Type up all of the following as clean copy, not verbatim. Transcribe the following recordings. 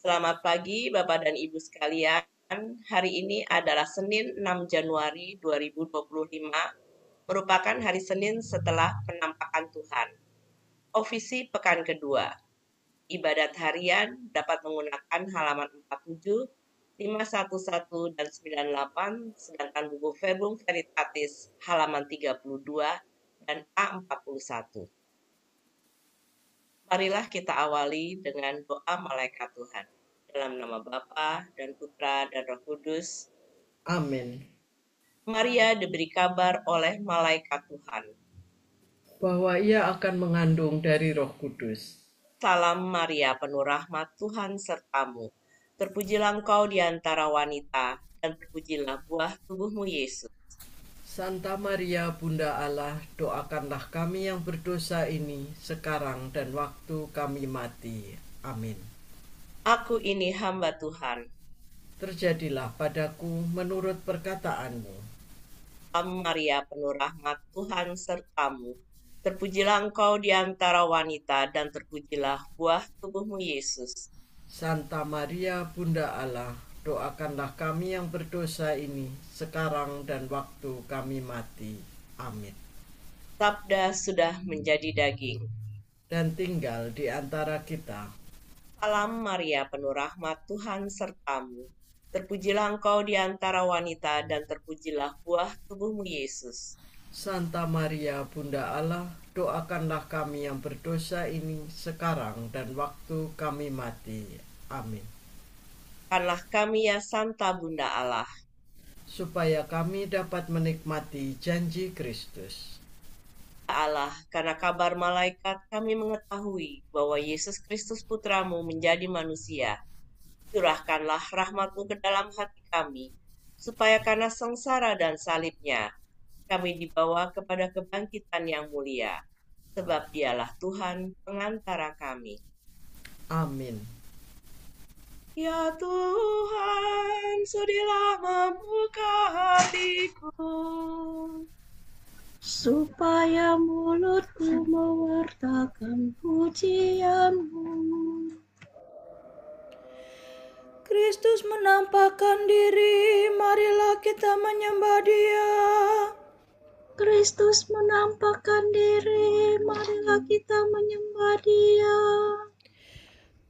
Selamat pagi Bapak dan Ibu sekalian. Hari ini adalah Senin 6 Januari 2025, merupakan hari Senin setelah penampakan Tuhan. Ofisi pekan kedua. Ibadat harian dapat menggunakan halaman 47, 511 dan 98, sedangkan buku Verbum Veritatis halaman 32 dan A41. Marilah kita awali dengan doa malaikat Tuhan. Dalam nama Bapa dan Putra dan Roh Kudus. Amin. Maria diberi kabar oleh malaikat Tuhan. Bahwa ia akan mengandung dari Roh Kudus. Salam Maria, penuh rahmat, Tuhan sertamu. Terpujilah engkau di antara wanita, dan terpujilah buah tubuhmu Yesus. Santa Maria, Bunda Allah, doakanlah kami yang berdosa ini sekarang dan waktu kami mati. Amin. Aku ini hamba Tuhan. Terjadilah padaku menurut perkataanmu. Salam Maria, penuh rahmat, Tuhan sertamu. Terpujilah engkau di antara wanita, dan terpujilah buah tubuhmu Yesus. Santa Maria, Bunda Allah, doakanlah kami yang berdosa ini sekarang dan waktu kami mati. Amin. Sabda sudah menjadi daging dan tinggal di antara kita. Salam Maria, penuh rahmat, Tuhan sertamu. Terpujilah engkau di antara wanita, dan terpujilah buah tubuhmu Yesus. Santa Maria, Bunda Allah, doakanlah kami yang berdosa ini sekarang dan waktu kami mati. Amin. Doakanlah kami ya Santa Bunda Allah, supaya kami dapat menikmati janji Kristus. Allah, karena kabar malaikat kami mengetahui bahwa Yesus Kristus Putramu menjadi manusia. Curahkanlah rahmat-Mu ke dalam hati kami, supaya karena sengsara dan salibnya, kami dibawa kepada kebangkitan yang mulia. Sebab Dialah Tuhan pengantara kami. Amin. Ya Tuhan, sudilah membuka hatiku, supaya mulutku mewartakan pujian-Mu. Kristus menampakkan diri, marilah kita menyembah Dia. Kristus menampakkan diri, marilah kita menyembah Dia.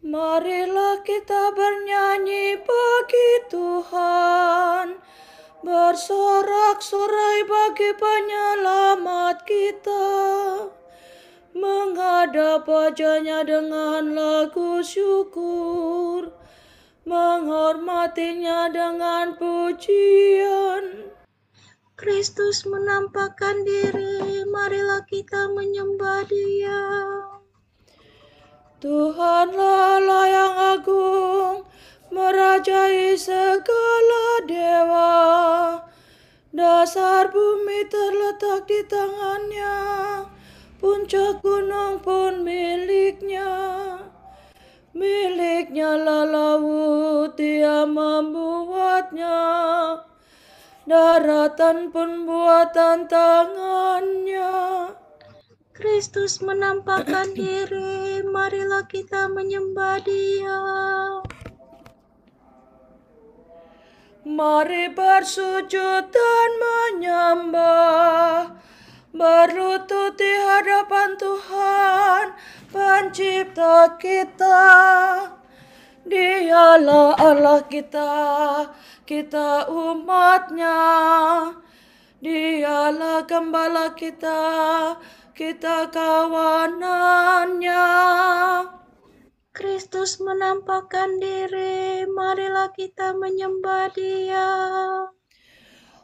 Marilah kita bernyanyi bagi Tuhan, bersorak-sorai bagi penyelamat kita, menghadap wajah-Nya dengan lagu syukur, menghormatinya dengan pujian. Kristus menampakkan diri, marilah kita menyembah Dia. Tuhanlah Allah yang agung, merajai segala dewa. Dasar bumi terletak di tangan-Nya, puncak gunung pun milik-Nya. Milik-Nya lah laut, Dia membuatnya. Daratan pun buatan tangan-Nya. Kristus menampakkan diri, marilah kita menyembah Dia. Mari bersujud dan menyembah, berlutut di hadapan Tuhan, Pencipta kita. Dialah Allah kita, kita umat-Nya. Dialah Gembala kita, kita kawanan-Nya. Kristus menampakkan diri, marilah kita menyembah Dia.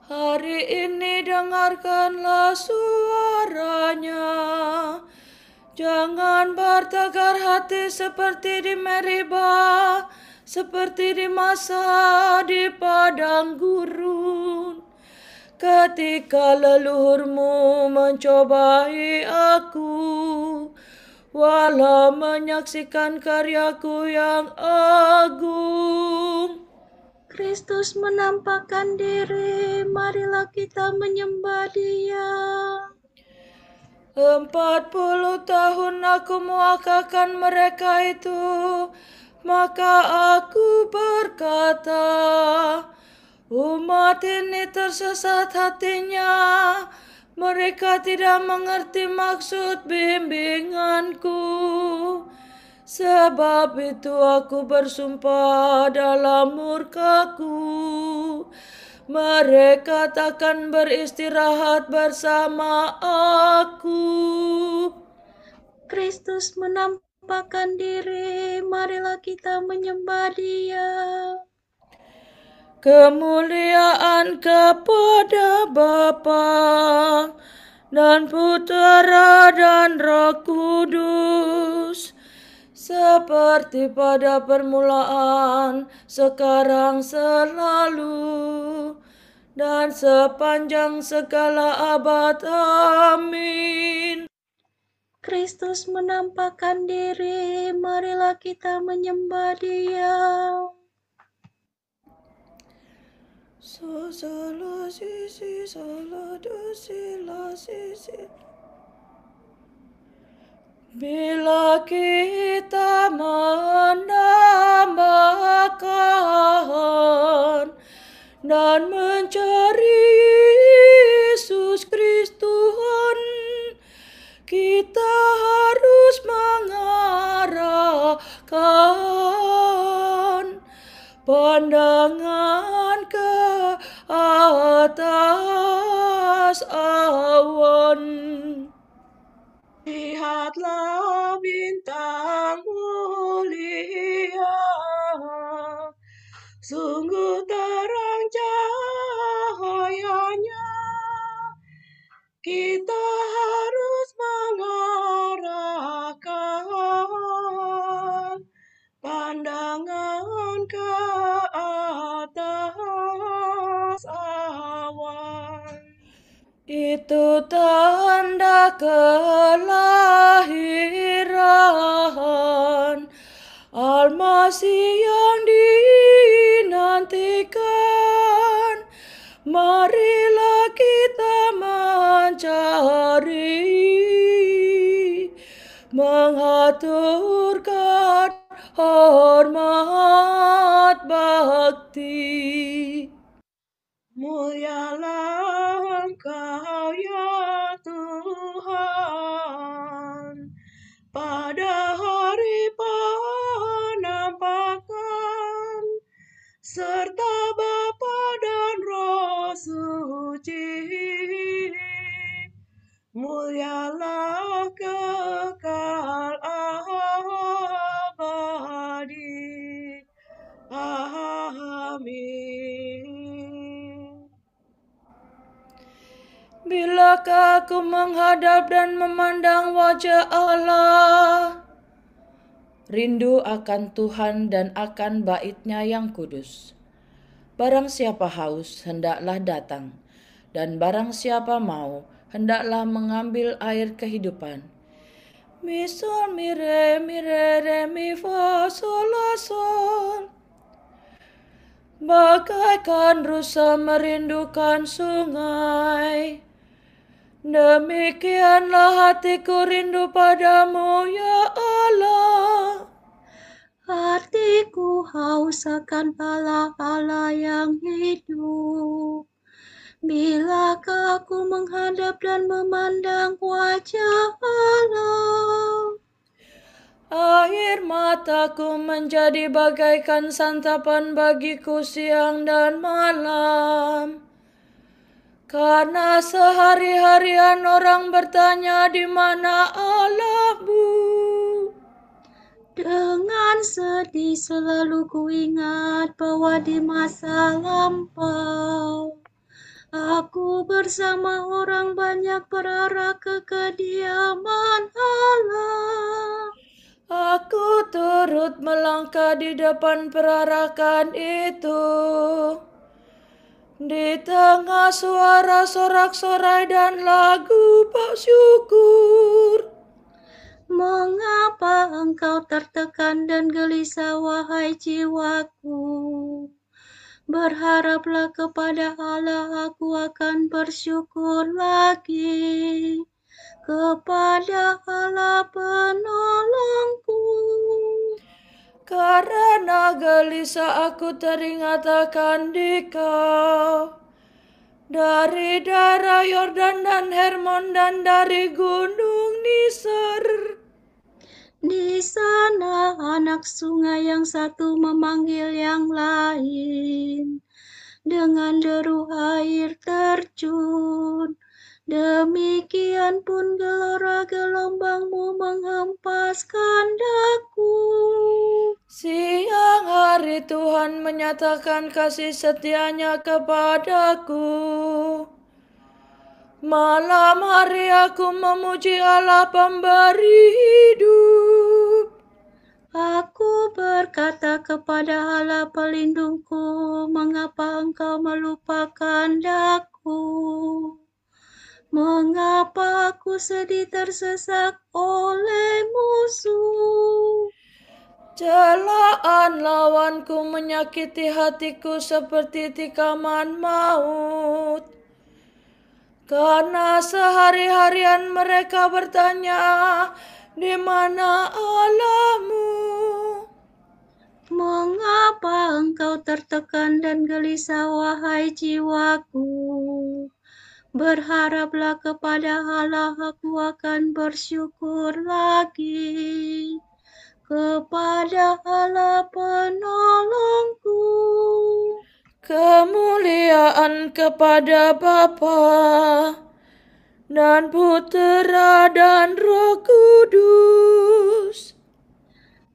Hari ini dengarkanlah suara-Nya. Jangan bertegar hati seperti di Meribah, seperti di masa di padang gurun, ketika leluhurmu mencobai aku, walau menyaksikan karyaku yang agung. Kristus menampakkan diri, marilah kita menyembah Dia. 40 tahun aku mewakilkan mereka itu, Maka aku berkata, umat ini tersesat hatinya, mereka tidak mengerti maksud bimbinganku. Sebab itu aku bersumpah dalam murkaku, mereka takkan beristirahat bersama aku. Kristus menampakkan diri, marilah kita menyembah Dia. Kemuliaan kepada Bapa dan Putera dan Roh Kudus, seperti pada permulaan, sekarang, selalu, dan sepanjang segala abad. Amin. Kristus menampakkan diri, marilah kita menyembah Dia. So salah sisi salah dosi la sisi. Bila kita menambahkan dan mencari Yesus Kristus Tuhan, kita harus mengarahkan pandangan ke atas awan. Lihatlah bintang mulia, sungguh terang cahayanya. Kita harus mengarahkan pandangan ke atas awan. Itu tanda kelahiran Al-Masih yang dinantikan. Marilah kita mencari, mengaturkan hormat bakti. Mulialah Engkau ya Tuhan, pada hari penampakan, serta Bapa dan Roh Suci. Mulialah kekal abadi. Amin. Bilakah aku menghadap dan memandang wajah Allah, rindu akan Tuhan dan akan bait-Nya yang kudus. Barang siapa haus, hendaklah datang, dan barang siapa mau, hendaklah mengambil air kehidupan. Mi sol mi re mi fa sol la sol. Bagaikan rusa merindukan sungai, demikianlah hatiku rindu padamu ya Allah. Hatiku haus akan Allah yang hidup. Bilakah aku menghadap dan memandang wajah Allah? Air mataku menjadi bagaikan santapan bagiku siang dan malam. Karena sehari-harian orang bertanya, di mana Allahmu? Dengan sedih selalu kuingat bahwa di masa lampau aku bersama orang banyak berarah ke kediaman Allah. Aku turut melangkah di depan perarakan itu. Di tengah suara sorak-sorai dan lagu bersyukur. Mengapa engkau tertekan dan gelisah, wahai jiwaku? Berharaplah kepada Allah, aku akan bersyukur lagi. Kepada Allah penolongku. Karena Betapa gelisah aku teringat akan Dikau. Dari daerah Yordan dan Hermon dan dari gunung Nisar. Di sana anak sungai yang satu memanggil yang lain. Dengan deru air terjun. Demikian pun gelora gelombangmu menghempaskan daku. Siang hari Tuhan menyatakan kasih setianya kepadaku. Malam hari aku memuji Allah pemberi hidup. Aku berkata kepada Allah pelindungku, mengapa engkau melupakan daku? Mengapa aku sedih tersesak oleh musuh? Celaan lawanku menyakiti hatiku seperti tikaman maut. Karena sehari-harian mereka bertanya, di mana Allahmu? Mengapa engkau tertekan dan gelisah, wahai jiwaku? Berharaplah kepada Allah, aku akan bersyukur lagi. Kepada Allah penolongku. Kemuliaan kepada Bapa dan Putera dan Roh Kudus.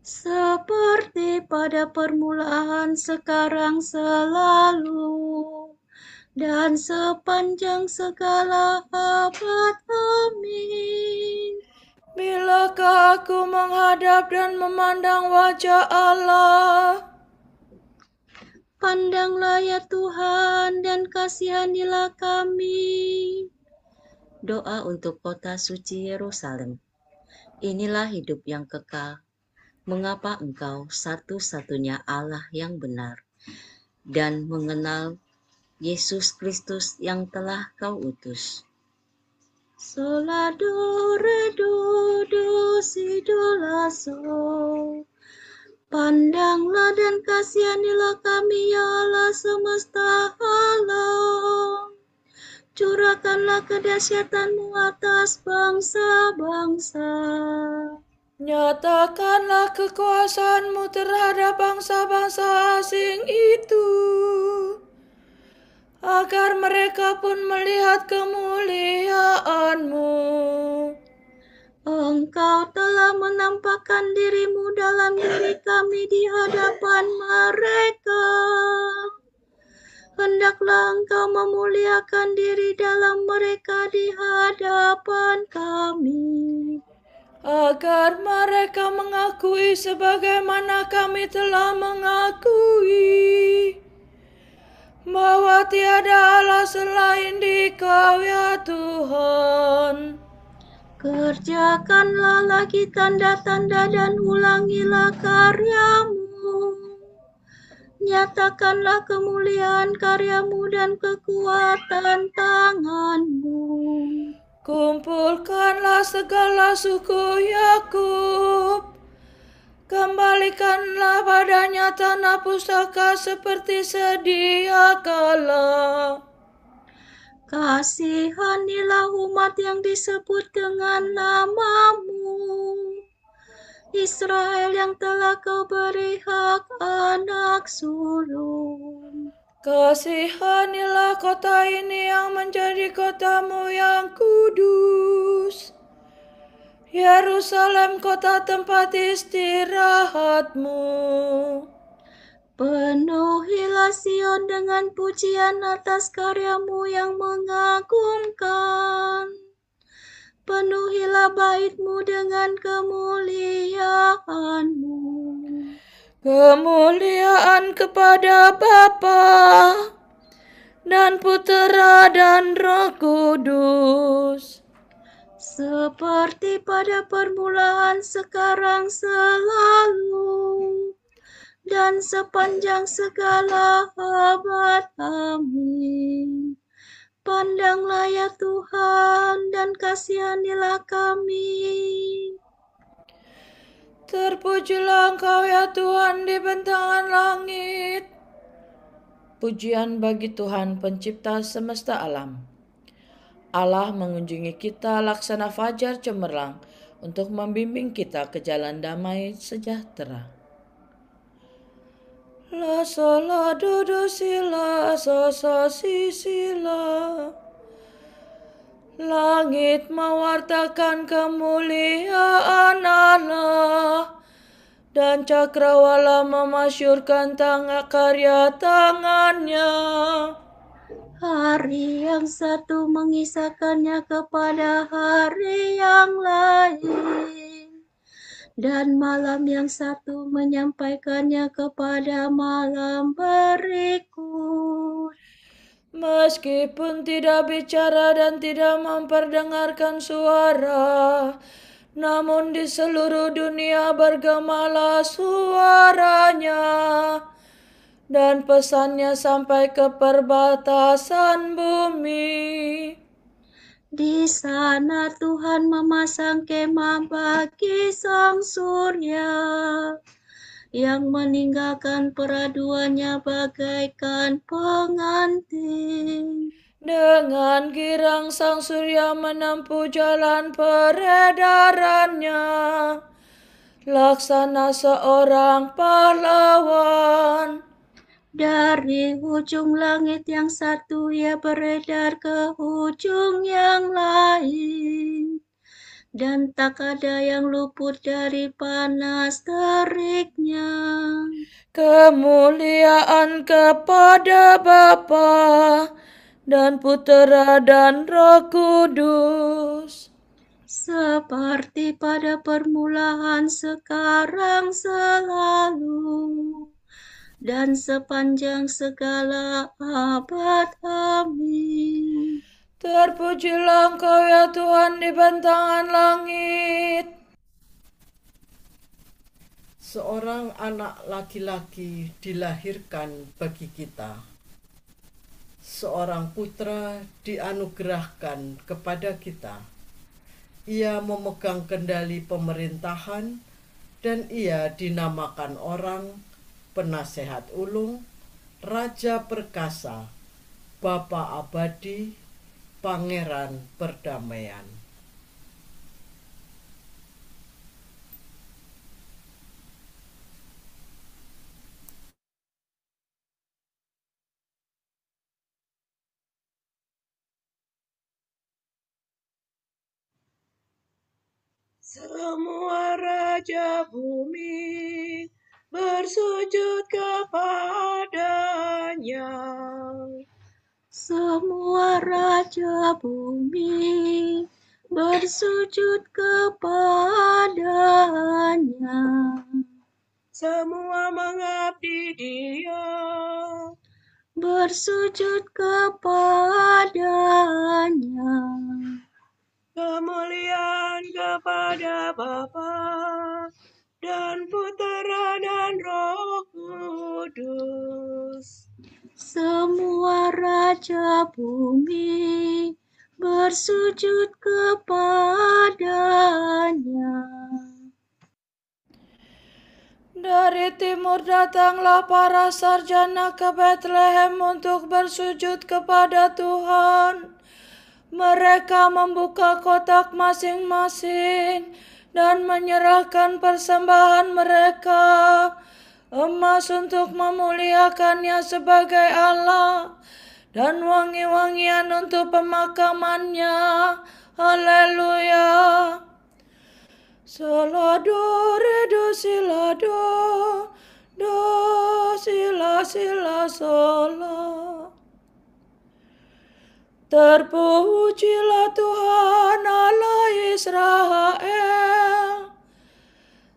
Seperti pada permulaan, sekarang, selalu, dan sepanjang segala abad. Amin. Bilakah aku menghadap dan memandang wajah Allah? Pandanglah ya Tuhan dan kasihanilah kami. Doa untuk kota suci Yerusalem. Inilah hidup yang kekal. Mengapa engkau satu-satunya Allah yang benar dan mengenal Yesus Kristus yang telah kau utus. Sola do re do si do la so. Pandanglah dan kasihanilah kami ya Allah semesta alam. Curahkanlah kedahsyatanmu atas bangsa-bangsa. Nyatakanlah kekuasaanmu terhadap bangsa-bangsa asing itu, agar mereka pun melihat kemuliaanmu. Engkau telah menampakkan dirimu dalam diri kami di hadapan mereka. Hendaklah engkau memuliakan diri dalam mereka di hadapan kami. Agar mereka mengakui sebagaimana kami telah mengakui, bahwa tiada Allah selain Dikau ya Tuhan. Kerjakanlah lagi tanda-tanda dan ulangilah karyamu. Nyatakanlah kemuliaan karyamu dan kekuatan tanganmu. Kumpulkanlah segala suku Yakub. Kembalikanlah padanya tanah pusaka seperti sedia kala. Kasihanilah umat yang disebut dengan namamu, Israel yang telah kau beri hak anak sulung. Kasihanilah kota ini yang menjadi kotamu yang kudus, Yerusalem kota tempat istirahatmu. Penuhilah Sion dengan pujian atas karyamu yang mengagumkan. Penuhilah baitmu dengan kemuliaanmu. Kemuliaan kepada Bapa dan Putera dan Roh Kudus, seperti pada permulaan, sekarang, selalu, dan sepanjang segala abad. Amin. Pandanglah ya Tuhan dan kasihanilah kami. Terpujilah Engkau ya Tuhan di bentangan langit. Pujian bagi Tuhan pencipta semesta alam. Allah mengunjungi kita laksana fajar cemerlang untuk membimbing kita ke jalan damai sejahtera. La sol la do do si la so so si si la. Langit mewartakan kemuliaan Allah, dan cakrawala memasyurkan karya tangannya. Hari yang satu mengisahkannya kepada hari yang lain, dan malam yang satu menyampaikannya kepada malam berikut. Meskipun tidak bicara dan tidak memperdengarkan suara, namun di seluruh dunia bergemalah suaranya, dan pesannya sampai ke perbatasan bumi. Di sana Tuhan memasang kemah bagi sang surya, yang meninggalkan peraduannya bagaikan pengantin. Dengan girang sang surya menempuh jalan peredarannya, laksana seorang pahlawan. Dari ujung langit yang satu ia beredar ke ujung yang lain, dan tak ada yang luput dari panas teriknya. Kemuliaan kepada Bapa dan Putera dan Roh Kudus, seperti pada permulaan, sekarang, selalu, dan sepanjang segala abad. Amin. terpujilah Engkau ya Tuhan di bentangan langit. Seorang anak laki-laki dilahirkan bagi kita. Seorang putra dianugerahkan kepada kita. Ia memegang kendali pemerintahan, dan ia dinamakan orang Penasehat Ulung, Raja Perkasa, Bapa Abadi, Pangeran Perdamaian. Semua raja bumi bersujud kepadanya. Semua raja bumi bersujud kepadanya. Semua mengabdi Dia, bersujud kepadanya. Kemuliaan kepada Bapa dan Putera dan Roh Kudus. Semua raja bumi bersujud kepadanya. Dari timur datanglah para sarjana ke Bethlehem untuk bersujud kepada Tuhan. Mereka membuka kotak masing-masing dan menyerahkan persembahan mereka, emas untuk memuliakannya sebagai Allah, dan wangi-wangian untuk pemakamannya. Haleluya. Sola do re do si la do si la sola. Terpujilah Tuhan Allah Israel,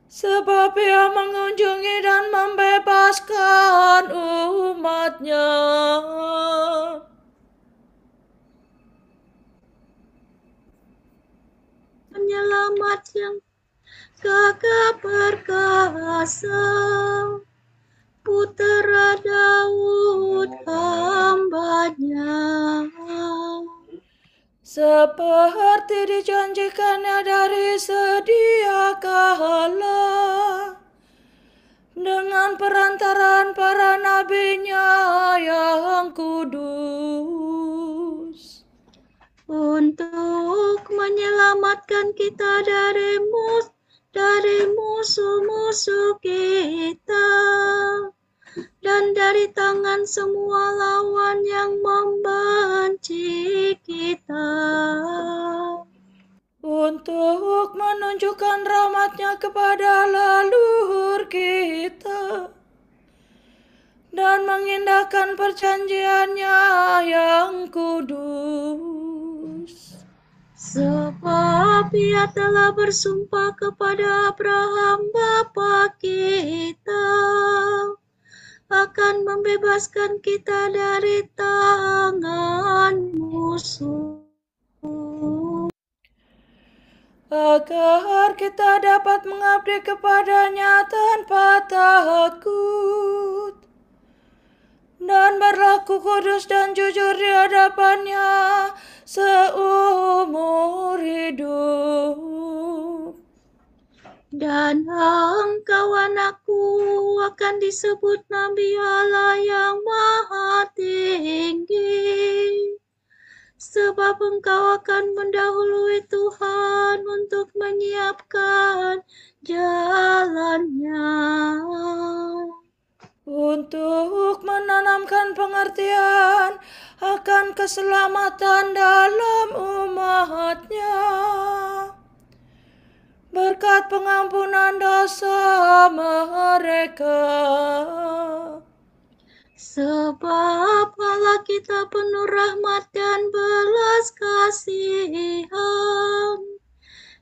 sebab Ia mengunjungi dan membebaskan umat-Nya. Penyelamat yang gagah perkasa, Putera Daud hamba-Nya. Seperti dijanjikannya dari sedia kala, lantaran para nabinya yang kudus. Untuk menyelamatkan kita dari musuh-musuh kita dan dari tangan semua lawan yang membenci kita. Untuk menunjukkan rahmat-Nya kepada leluhur kita dan mengindahkan perjanjian-Nya yang kudus. Sebab Ia telah bersumpah kepada Abraham bapa kita akan membebaskan kita dari tangan musuh, agar kita dapat mengabdi kepada-Nya tanpa takut dan berlaku kudus dan jujur di hadapan-Nya seumur hidup. dan engkau anakku akan disebut Nabi Allah yang Maha Tinggi, sebab engkau akan mendahului Tuhan untuk menyiapkan jalannya, untuk menanamkan pengertian akan keselamatan dalam umat-Nya, berkat pengampunan dosa mereka. Sebab Allah kita penuh rahmat dan belas kasihan.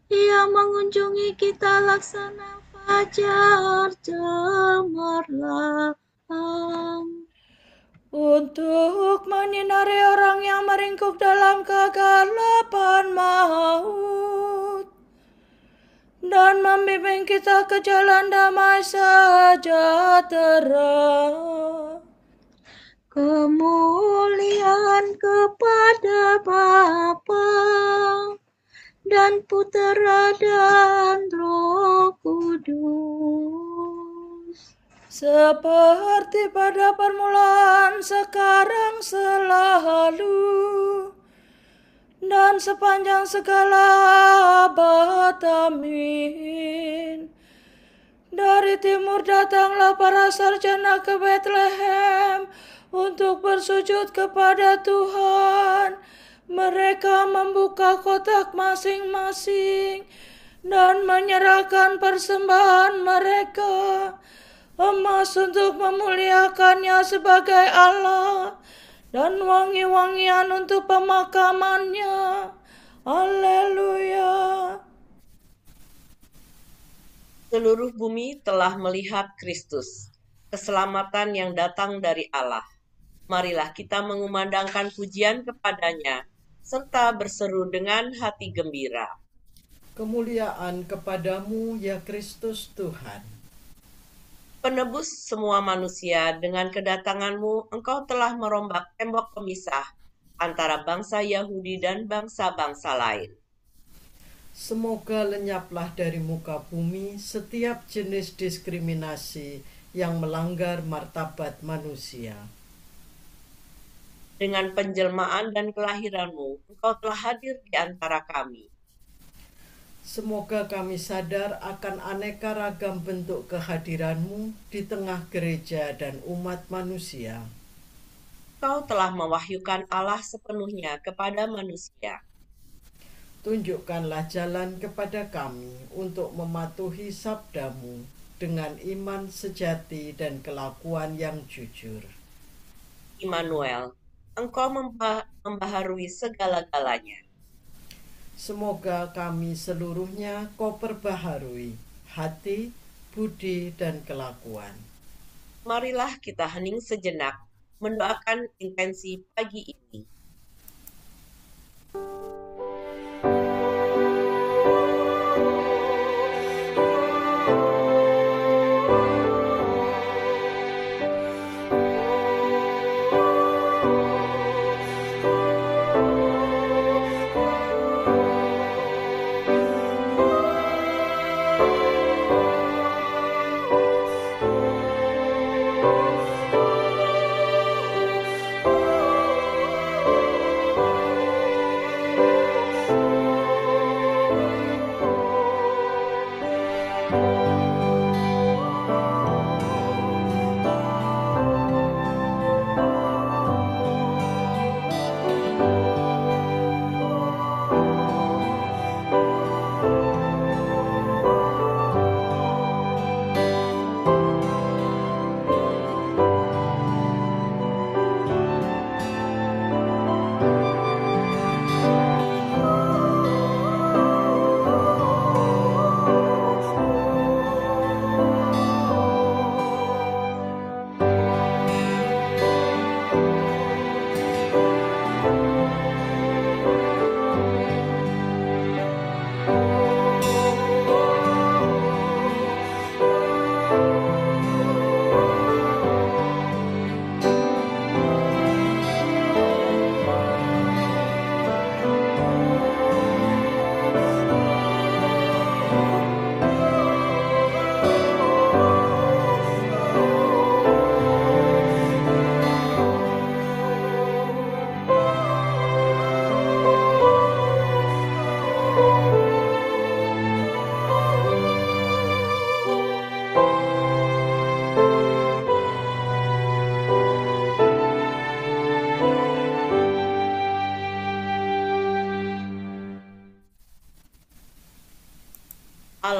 Ia mengunjungi kita laksana fajar cemerlang, untuk menyinari orang yang meringkuk dalam kegelapan maut dan membimbing kita ke jalan damai sejahtera. kemuliaan kepada Bapa dan Putera dan Roh Kudus, Seperti pada permulaan, sekarang, selalu, dan sepanjang segala abad. Amin. Dari timur datanglah para sarjana ke Betlehem untuk bersujud kepada Tuhan. Mereka membuka kotak masing-masing dan menyerahkan persembahan mereka, emas untuk memuliakannya sebagai Allah, dan wangi-wangian untuk pemakamannya. Haleluya. Seluruh bumi telah melihat Kristus, keselamatan yang datang dari Allah. Marilah kita mengumandangkan pujian kepada-Nya, serta berseru dengan hati gembira. Kemuliaan kepadamu ya Kristus Tuhan. Penebus semua manusia, dengan kedatangan-Mu, Engkau telah merombak tembok pemisah antara bangsa Yahudi dan bangsa-bangsa lain. Semoga lenyaplah dari muka bumi setiap jenis diskriminasi yang melanggar martabat manusia. Dengan penjelmaan dan kelahiran-Mu, Engkau telah hadir di antara kami. Semoga kami sadar akan aneka ragam bentuk kehadiran-Mu di tengah gereja dan umat manusia. Engkau telah mewahyukan Allah sepenuhnya kepada manusia. Tunjukkanlah jalan kepada kami untuk mematuhi sabda-Mu dengan iman sejati dan kelakuan yang jujur. Immanuel, Engkau membaharui segala-galanya. Semoga kami seluruhnya Kau perbaharui hati, budi, dan kelakuan. Marilah kita hening sejenak, mendoakan intensi pagi ini.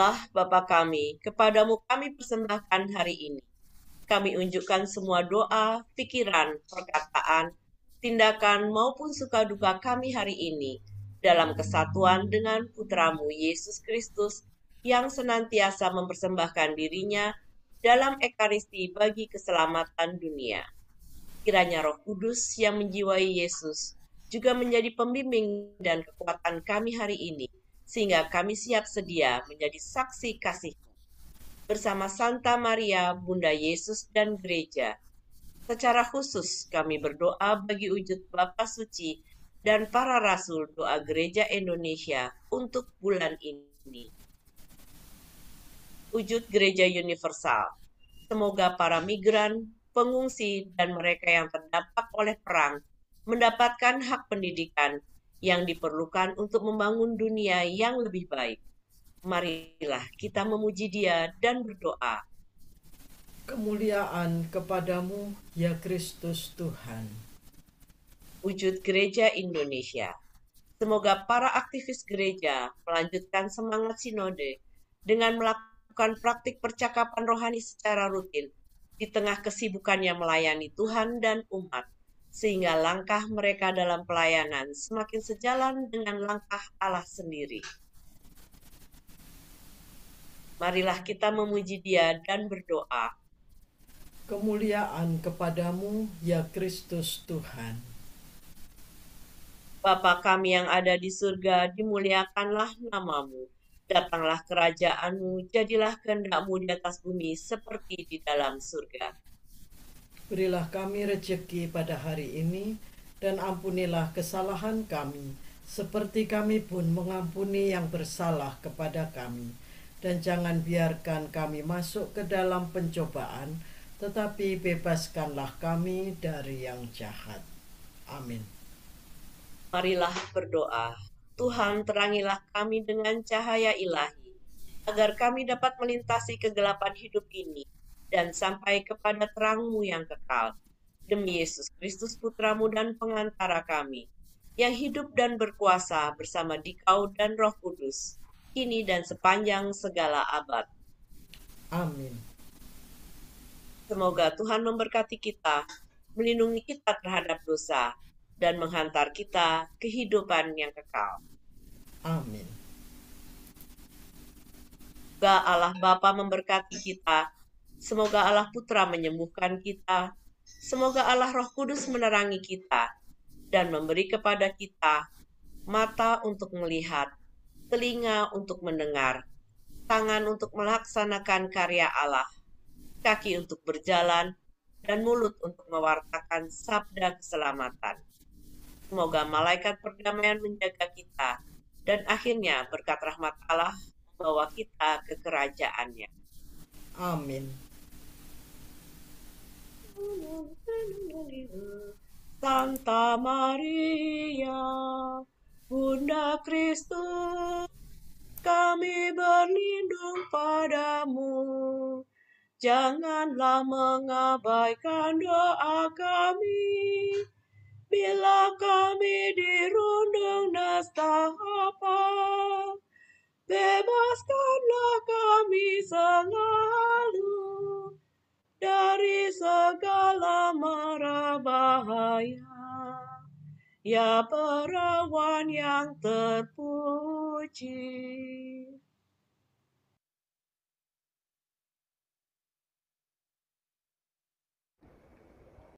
Allah Bapa kami, kepadamu kami persembahkan hari ini. Kami unjukkan semua doa, pikiran, perkataan, tindakan maupun suka duka kami hari ini dalam kesatuan dengan Putramu Yesus Kristus yang senantiasa mempersembahkan dirinya dalam ekaristi bagi keselamatan dunia. Kiranya Roh Kudus yang menjiwai Yesus juga menjadi pembimbing dan kekuatan kami hari ini, sehingga kami siap sedia menjadi saksi kasih bersama Santa Maria, Bunda Yesus dan Gereja. Secara khusus kami berdoa bagi wujud Bapa Suci dan para rasul doa Gereja Indonesia untuk bulan ini. Wujud Gereja Universal. Semoga para migran, pengungsi, dan mereka yang terdampak oleh perang mendapatkan hak pendidikan yang diperlukan untuk membangun dunia yang lebih baik. Marilah kita memuji Dia dan berdoa. Kemuliaan kepadamu, ya Kristus Tuhan. Wujud Gereja Indonesia. Semoga para aktivis gereja melanjutkan semangat sinode dengan melakukan praktik percakapan rohani secara rutin di tengah kesibukannya melayani Tuhan dan umat, sehingga langkah mereka dalam pelayanan semakin sejalan dengan langkah Allah sendiri. Marilah kita memuji Dia dan berdoa. Kemuliaan kepadamu, ya Kristus Tuhan. Bapa kami yang ada di surga, dimuliakanlah nama-Mu. Datanglah kerajaan-Mu, jadilah kehendak-Mu di atas bumi seperti di dalam surga. Berilah kami rejeki pada hari ini, dan ampunilah kesalahan kami, seperti kami pun mengampuni yang bersalah kepada kami. Dan jangan biarkan kami masuk ke dalam pencobaan, tetapi bebaskanlah kami dari yang jahat. Amin. Marilah berdoa. Tuhan, terangilah kami dengan cahaya ilahi, agar kami dapat melintasi kegelapan hidup ini dan sampai kepada terang-Mu yang kekal. Demi Yesus Kristus Putra-Mu dan pengantara kami, yang hidup dan berkuasa bersama Dikau dan Roh Kudus, kini dan sepanjang segala abad. Amin. Semoga Tuhan memberkati kita, melindungi kita terhadap dosa, dan menghantar kita kehidupan yang kekal. Amin. Semoga Allah Bapa memberkati kita, semoga Allah Putra menyembuhkan kita, semoga Allah Roh Kudus menerangi kita, dan memberi kepada kita mata untuk melihat, telinga untuk mendengar, tangan untuk melaksanakan karya Allah, kaki untuk berjalan, dan mulut untuk mewartakan sabda keselamatan. Semoga malaikat perdamaian menjaga kita, dan akhirnya berkat rahmat Allah membawa kita ke kerajaan-Nya. Amin. Santa Maria, Bunda Kristus, kami berlindung padamu. Janganlah mengabaikan doa kami, bila kami dirundung nestapa. Bebaskanlah kami selalu dari segala mara bahaya. Ya perawan yang terpuji.